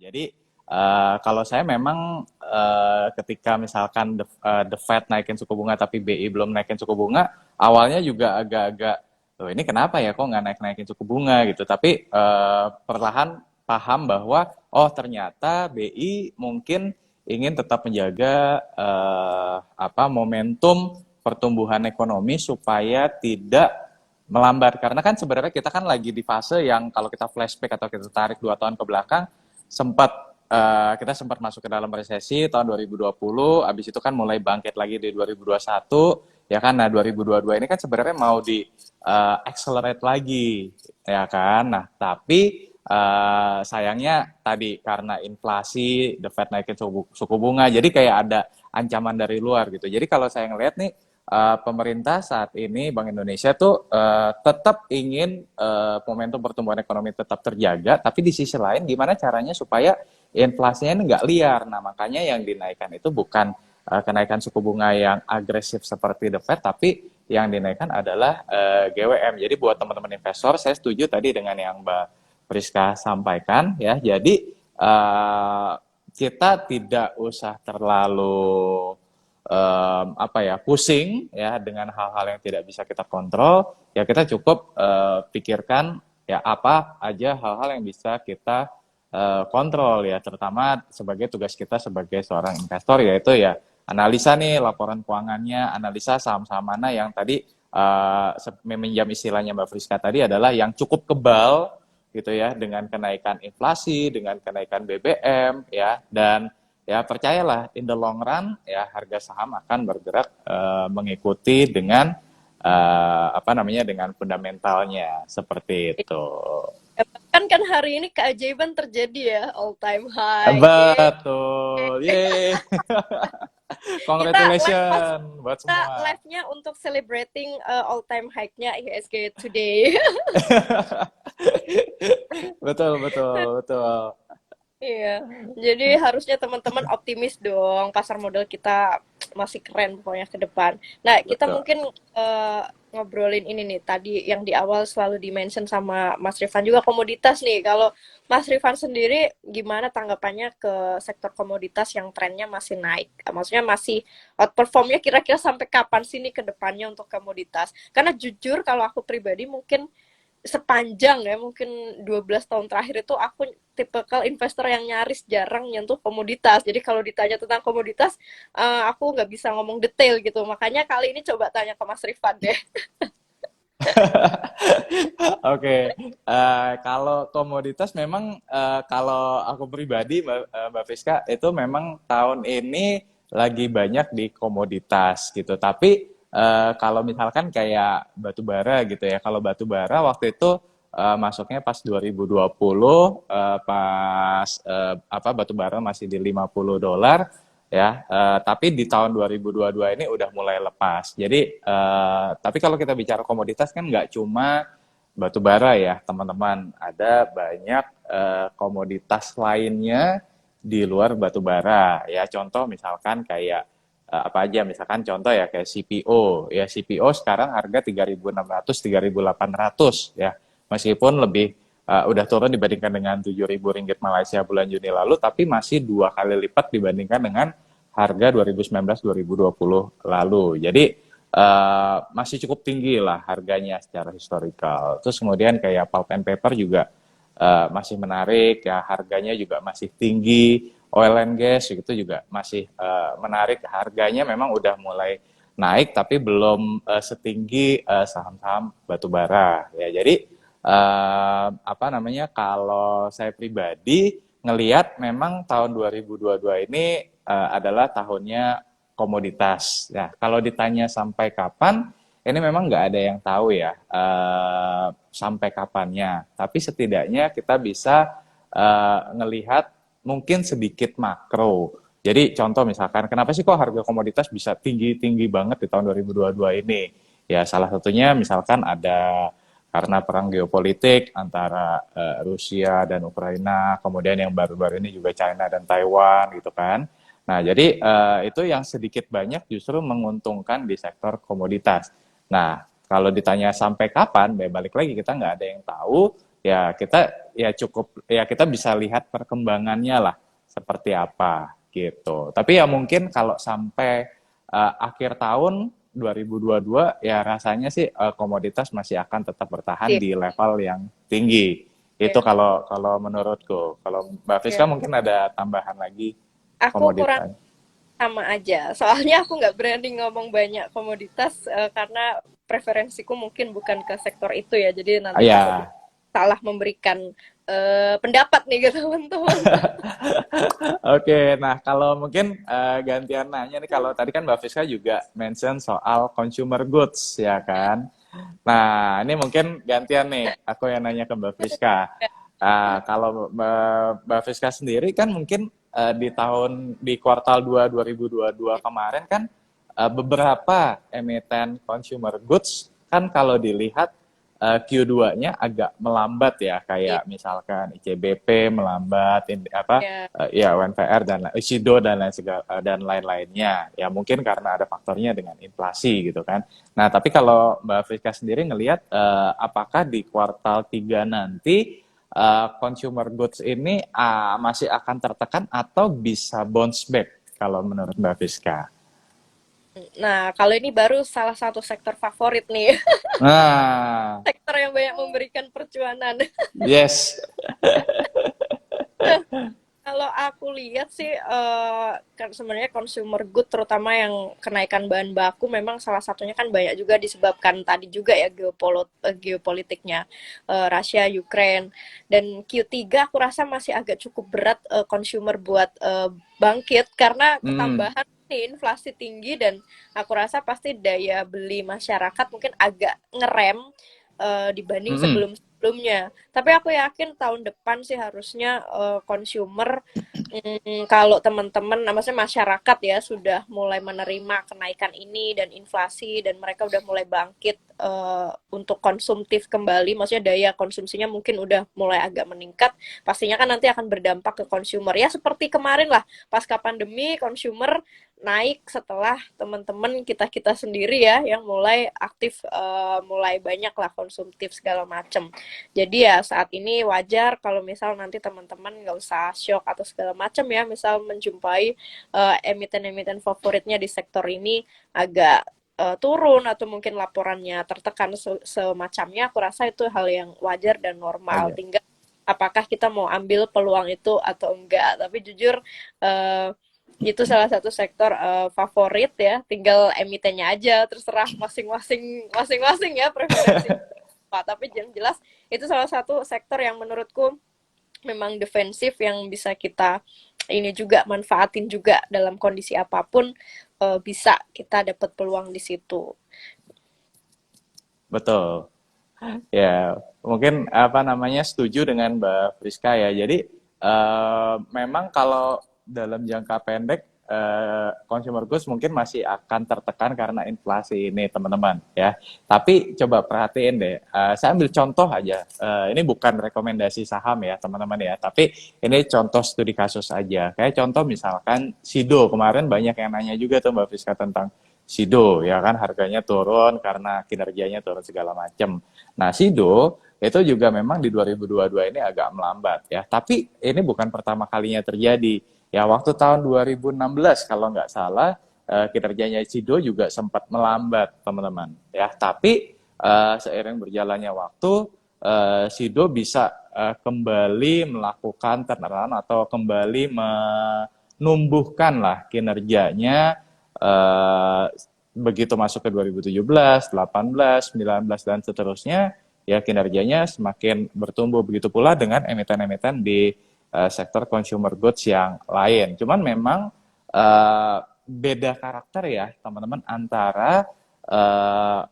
Jadi kalau saya memang ketika misalkan the Fed naikin suku bunga tapi BI belum naikin suku bunga, awalnya juga agak-agak, loh ini kenapa ya kok nggak naik-naikin suku bunga gitu. Tapi perlahan paham bahwa oh ternyata BI mungkin ingin tetap menjaga momentum pertumbuhan ekonomi supaya tidak melambat. Karena kan sebenarnya kita kan lagi di fase yang kalau kita flashback atau kita tarik 2 tahun ke belakang, kita sempat masuk ke dalam resesi tahun 2020, habis itu kan mulai bangkit lagi di 2021, ya kan. Nah, 2022 ini kan sebenarnya mau di accelerate lagi, ya kan. Nah, tapi sayangnya tadi karena inflasi, The Fed naikin suku bunga, jadi kayak ada ancaman dari luar gitu. Jadi kalau saya ngelihat nih, pemerintah saat ini Bank Indonesia tuh tetap ingin momentum pertumbuhan ekonomi tetap terjaga, tapi di sisi lain gimana caranya supaya inflasinya ini nggak liar. Nah makanya yang dinaikkan itu bukan kenaikan suku bunga yang agresif seperti The Fed, tapi yang dinaikkan adalah GWM. Jadi buat teman-teman investor, saya setuju tadi dengan yang Mbak Priska sampaikan ya. Jadi kita tidak usah terlalu pusing ya dengan hal-hal yang tidak bisa kita kontrol. Ya kita cukup pikirkan ya apa aja hal-hal yang bisa kita kontrol ya, terutama sebagai tugas kita sebagai seorang investor, yaitu ya analisa nih laporan keuangannya, analisa saham-saham mana yang tadi meminjam istilahnya Mbak Friska tadi adalah yang cukup kebal gitu ya dengan kenaikan inflasi, dengan kenaikan BBM ya, dan ya percayalah in the long run ya harga saham akan bergerak mengikuti dengan dengan fundamentalnya seperti itu. Kan hari ini keajaiban terjadi ya, all time high. Betul, yeay. Kita live pas Congratulations buat kita semua. live-nya untuk celebrating all time high-nya IHSG today. Betul, betul, betul. Iya, jadi harusnya teman-teman optimis dong. Pasar modal kita masih keren pokoknya ke depan. Nah, kita Betul. mungkin ngobrolin ini nih. Tadi yang di awal selalu di-mention sama Mas Rifan juga komoditas nih. Kalau Mas Rifan sendiri gimana tanggapannya ke sektor komoditas yang trennya masih naik? Maksudnya masih outperformnya kira-kira sampai kapan sih nih ke depannya untuk komoditas? Karena jujur kalau aku pribadi mungkin sepanjang ya mungkin 12 tahun terakhir itu aku tipikal investor yang nyaris jarang nyentuh komoditas. Jadi kalau ditanya tentang komoditas, aku nggak bisa ngomong detail gitu. Makanya kali ini coba tanya ke Mas Rifan deh. Oke, kalau komoditas memang kalau aku pribadi Mbak Friska itu memang tahun ini lagi banyak di komoditas gitu. Tapi kalau misalkan kayak batu bara gitu ya, kalau batu bara waktu itu masuknya pas 2020 pas batu bara masih di $50 ya, tapi di tahun 2022 ini udah mulai lepas. Jadi tapi kalau kita bicara komoditas kan nggak cuma batu bara ya teman-teman, ada banyak komoditas lainnya di luar batu bara ya. Contoh misalkan kayak apa aja, misalkan contoh ya kayak CPO ya. CPO sekarang harga 3.600 3.800 ya, meskipun lebih udah turun dibandingkan dengan 7.000 ringgit Malaysia bulan Juni lalu, tapi masih 2 kali lipat dibandingkan dengan harga 2019-2020 lalu. Jadi masih cukup tinggi lah harganya secara historikal. Terus kemudian kayak pulp and paper juga masih menarik ya, harganya juga masih tinggi. Oil and gas itu juga masih menarik, harganya memang udah mulai naik tapi belum setinggi saham-saham batubara ya. Jadi kalau saya pribadi ngelihat memang tahun 2022 ini adalah tahunnya komoditas. Ya, kalau ditanya sampai kapan, ini memang nggak ada yang tahu ya sampai kapannya. Tapi setidaknya kita bisa ngelihat mungkin sedikit makro. Jadi contoh misalkan, kenapa sih kok harga komoditas bisa tinggi-tinggi banget di tahun 2022 ini? Ya salah satunya misalkan ada karena perang geopolitik antara Rusia dan Ukraina, kemudian yang baru-baru ini juga China dan Taiwan gitu kan. Nah, jadi itu yang sedikit banyak justru menguntungkan di sektor komoditas. Nah, kalau ditanya sampai kapan, balik lagi kita nggak ada yang tahu, ya kita bisa lihat perkembangannya lah seperti apa gitu. Tapi ya mungkin kalau sampai akhir tahun 2022 ya rasanya sih komoditas masih akan tetap bertahan Sip, di level yang tinggi. Itu ya. kalau kalau menurutku. Kalau Mbak Fiska Ya. mungkin ada tambahan lagi Aku kurang komoditas. sama aja. Soalnya aku nggak berani ngomong banyak komoditas karena preferensiku mungkin bukan ke sektor itu ya. Jadi nanti takut Ya, salah memberikan pendapat nih ke teman-teman. oke, nah kalau mungkin gantian nanya nih, kalau tadi kan Mbak Fiska juga mention soal consumer goods ya kan. Nah, ini mungkin gantian nih, aku yang nanya ke Mbak Fiska. Kalau Mbak Fiska sendiri kan mungkin di kuartal 2 2022 kemarin kan beberapa emiten consumer goods kan kalau dilihat Q2-nya agak melambat ya, kayak misalkan ICBP melambat, Ya, ya UNVR dan Isido dan dan lain-lainnya. Ya mungkin karena ada faktornya dengan inflasi gitu kan. Nah, tapi kalau Mbak Friska sendiri ngelihat apakah di kuartal 3 nanti consumer goods ini masih akan tertekan atau bisa bounce back kalau menurut Mbak Friska? nah kalau ini baru salah satu sektor favorit nih, Nah, sektor yang banyak memberikan percuanan. yes. Kalau aku lihat sih, kan sebenarnya consumer good terutama yang kenaikan bahan baku memang salah satunya kan banyak juga disebabkan tadi juga ya geopolitiknya Rusia, Ukraine. Dan Q3 aku rasa masih agak cukup berat consumer buat bangkit karena Hmm, ketambahan nih inflasi tinggi dan aku rasa pasti daya beli masyarakat mungkin agak ngerem dibanding hmm, sebelumnya. Tapi aku yakin tahun depan sih harusnya consumer kalau teman-teman, nah, maksudnya masyarakat ya sudah mulai menerima kenaikan ini dan inflasi dan mereka udah mulai bangkit untuk konsumtif kembali, maksudnya daya konsumsinya mungkin udah mulai agak meningkat, pastinya kan nanti akan berdampak ke consumer. Ya seperti kemarin lah, pasca pandemi consumer naik setelah teman-teman kita-kita sendiri ya yang mulai aktif, mulai banyak lah konsumtif segala macam. Jadi ya saat ini wajar kalau misal nanti teman-teman nggak usah shock atau segala macam ya, misal menjumpai emiten-emiten favoritnya di sektor ini agak turun atau mungkin laporannya tertekan semacamnya, aku rasa itu hal yang wajar dan normal. wajar. Tinggal apakah kita mau ambil peluang itu atau enggak. Tapi jujur itu salah satu sektor favorit ya. Tinggal emitennya aja terserah masing-masing ya preferensi. Pak, tapi yang jelas itu salah satu sektor yang menurutku memang defensif yang bisa kita ini juga manfaatin juga dalam kondisi apapun, bisa kita dapat peluang di situ. Betul. Ya, mungkin apa namanya setuju dengan Mbak Friska ya. Jadi memang kalau dalam jangka pendek consumer goods mungkin masih akan tertekan karena inflasi ini teman-teman ya. Tapi coba perhatiin deh, saya ambil contoh aja. Ini bukan rekomendasi saham ya teman-teman ya, tapi ini contoh studi kasus aja. Kayak contoh misalkan Sido kemarin banyak yang nanya juga tuh Mbak Friska tentang Sido ya kan harganya turun karena kinerjanya turun segala macam. Nah, Sido itu juga memang di 2022 ini agak melambat ya. Tapi ini bukan pertama kalinya terjadi. Ya, waktu tahun 2016 kalau nggak salah kinerjanya Sido juga sempat melambat, teman-teman. Ya, tapi seiring berjalannya waktu Sido bisa kembali melakukan turnaround atau kembali menumbuhkan lah kinerjanya eh, begitu masuk ke 2017, 18, 19 dan seterusnya, ya kinerjanya semakin bertumbuh. Begitu pula dengan emiten-emiten di sektor consumer goods yang lain. Cuman memang beda karakter ya teman-teman antara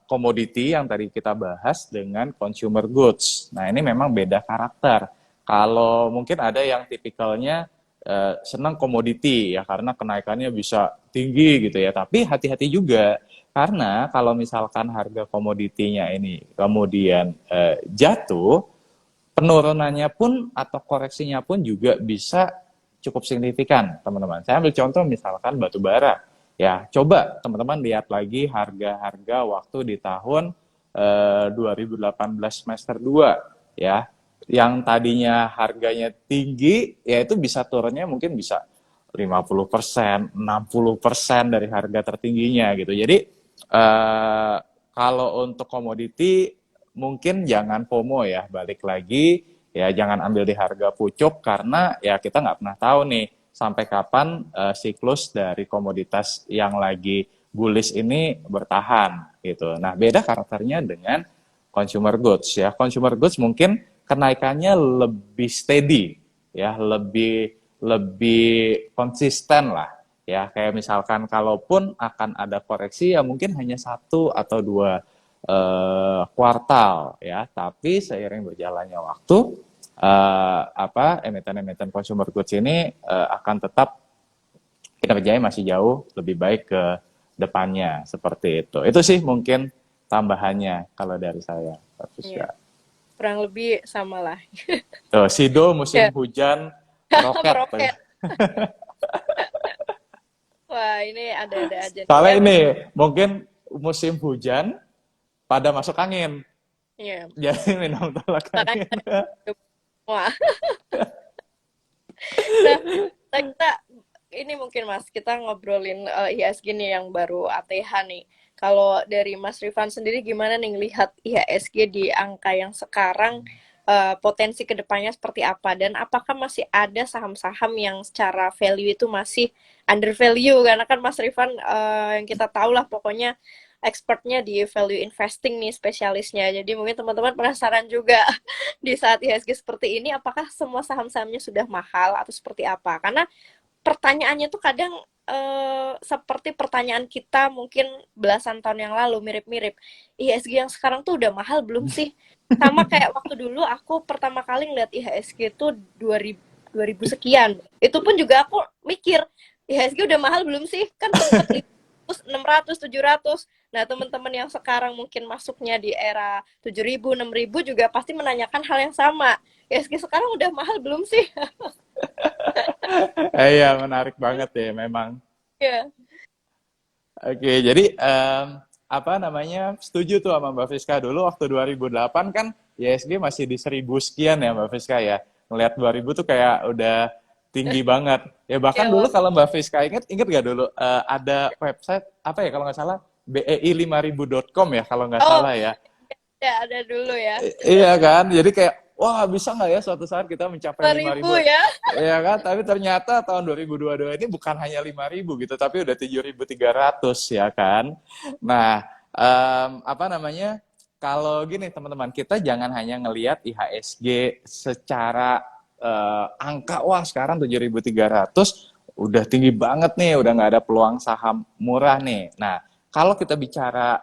komoditi yang tadi kita bahas dengan consumer goods. Nah ini memang beda karakter. Kalau mungkin ada yang tipikalnya senang komoditi ya karena kenaikannya bisa tinggi gitu ya. Tapi hati-hati juga karena kalau misalkan harga komoditinya ini kemudian jatuh, penurunannya pun atau koreksinya pun juga bisa cukup signifikan, teman-teman. Saya ambil contoh misalkan batu bara. Ya, coba teman-teman lihat lagi harga-harga waktu di tahun 2018 semester 2 ya. yang tadinya harganya tinggi, ya itu bisa turunnya mungkin bisa 50%, 60% dari harga tertingginya gitu. Jadi kalau untuk komoditi mungkin jangan FOMO ya, balik lagi ya jangan ambil di harga pucuk karena ya kita nggak pernah tahu nih sampai kapan siklus dari komoditas yang lagi bullish ini bertahan gitu. Nah, beda karakternya dengan consumer goods ya. Consumer goods mungkin kenaikannya lebih steady ya, lebih lebih konsisten lah ya. Kayak misalkan kalaupun akan ada koreksi ya mungkin hanya satu atau dua kuartal ya, tapi seiring berjalannya waktu emiten-emiten consumer goods ini akan tetap kinerjanya masih jauh lebih baik ke depannya seperti itu. Itu sih mungkin tambahannya kalau dari saya, Pak Iya, Fiska. kurang lebih sama lah. Tuh, Sido musim Ya, hujan meroket tuh. meroket. Wah, ini ada-ada aja nih. Soalnya Ya, ini mungkin musim hujan pada masuk angin. ya, Jadi minum tolak makanya angin. semua. Nah, kita ini mungkin Mas, kita ngobrolin IHSG nih yang baru ATH nih. Kalau dari Mas Rifan sendiri gimana nih ngelihat IHSG di angka yang sekarang, potensi kedepannya seperti apa? Dan apakah masih ada saham-saham yang secara value itu masih under value? Karena kan Mas Rifan yang kita tahu lah pokoknya expertnya di value investing nih spesialisnya. Jadi mungkin teman-teman penasaran juga di saat IHSG seperti ini, apakah semua saham-sahamnya sudah mahal atau seperti apa? Karena pertanyaannya tuh kadang seperti pertanyaan kita mungkin belasan tahun yang lalu, mirip-mirip. IHSG yang sekarang tuh udah mahal belum sih? Sama kayak waktu dulu aku pertama kali ngeliat IHSG itu 2000 sekian. Itu pun juga aku mikir, IHSG udah mahal belum sih? Kan sempet 600, 700. Nah, teman-teman yang sekarang mungkin masuknya di era 7.000, 6.000 juga pasti menanyakan hal yang sama. IHSG sekarang udah mahal belum sih? Iya, menarik banget ya memang. Ya, Oke, jadi apa namanya? Setuju tuh sama Mbak Fiska dulu waktu 2008 kan ISG masih di 1000 sekian ya Mbak Fiska ya. Ngelihat 2000 tuh kayak udah tinggi banget. Ya bahkan ya, dulu kalau Mbak Fiska inget gak dulu ada website apa ya kalau nggak salah bei5000.com ya kalau nggak oh, salah ya. ada dulu ya. Iya kan? Jadi kayak, wah bisa nggak ya suatu saat kita mencapai 5.000 5.000? ya. Iya kan? Tapi ternyata tahun 2022 ini bukan hanya 5.000 gitu, tapi udah 7.300 ya kan? Nah, apa namanya? Kalau gini teman-teman, kita jangan hanya ngelihat IHSG secara angka, wah sekarang 7.300 udah tinggi banget nih, udah nggak ada peluang saham murah nih. Nah, kalau kita bicara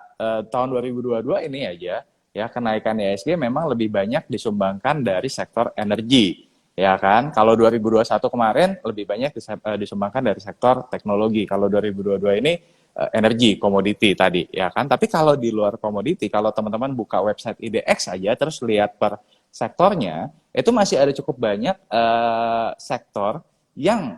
tahun 2022 ini aja, ya kenaikan IHSG memang lebih banyak disumbangkan dari sektor energi, ya kan? Kalau 2021 kemarin lebih banyak disumbangkan dari sektor teknologi. Kalau 2022 ini energi, komoditi tadi, ya kan? Tapi kalau di luar komoditi, kalau teman-teman buka website IDX aja terus lihat per sektornya, itu masih ada cukup banyak sektor yang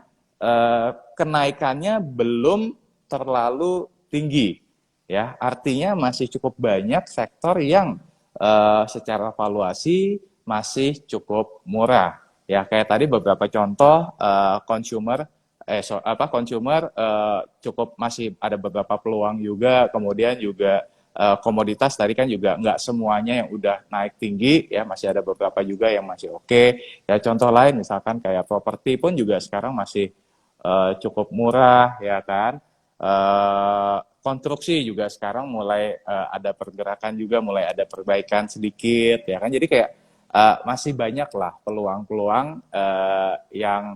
kenaikannya belum terlalu tinggi, ya artinya masih cukup banyak sektor yang secara valuasi masih cukup murah ya kayak tadi beberapa contoh consumer cukup masih ada beberapa peluang juga kemudian juga komoditas tadi kan juga nggak semuanya yang udah naik tinggi ya masih ada beberapa juga yang masih oke ya contoh lain misalkan kayak properti pun juga sekarang masih cukup murah ya kan konstruksi juga sekarang mulai ada pergerakan juga mulai ada perbaikan sedikit ya kan jadi kayak masih banyak lah peluang-peluang yang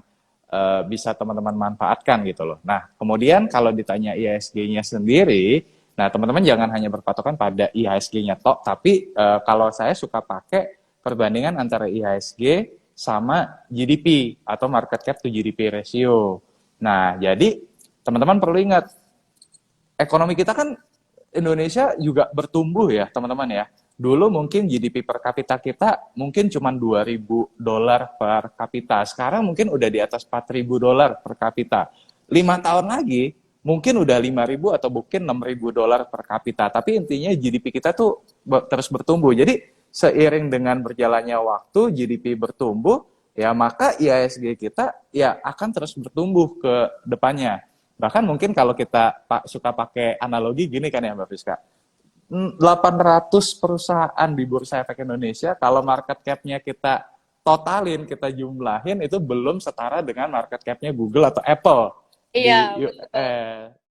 bisa teman-teman manfaatkan gitu loh. Nah kemudian kalau ditanya IHSG-nya sendiri, nah teman-teman jangan hanya berpatokan pada IHSG-nya tok, tapi kalau saya suka pakai perbandingan antara IHSG sama GDP atau market cap to GDP ratio. Nah, jadi teman-teman perlu ingat, ekonomi kita kan Indonesia juga bertumbuh ya, teman-teman ya. Dulu mungkin GDP per kapita kita mungkin cuma $2.000 per kapita. Sekarang mungkin udah di atas $4.000 per kapita. 5 tahun lagi mungkin udah 5.000 atau mungkin $6.000 per kapita. Tapi intinya GDP kita tuh terus bertumbuh. Jadi seiring dengan berjalannya waktu, GDP bertumbuh, ya maka IHSG kita ya akan terus bertumbuh ke depannya. Bahkan mungkin kalau kita suka pakai analogi gini kan ya Mbak Fiska, 800 perusahaan di Bursa Efek Indonesia, kalau market cap-nya kita totalin, kita jumlahin, itu belum setara dengan market cap-nya Google atau Apple Iya, di betul.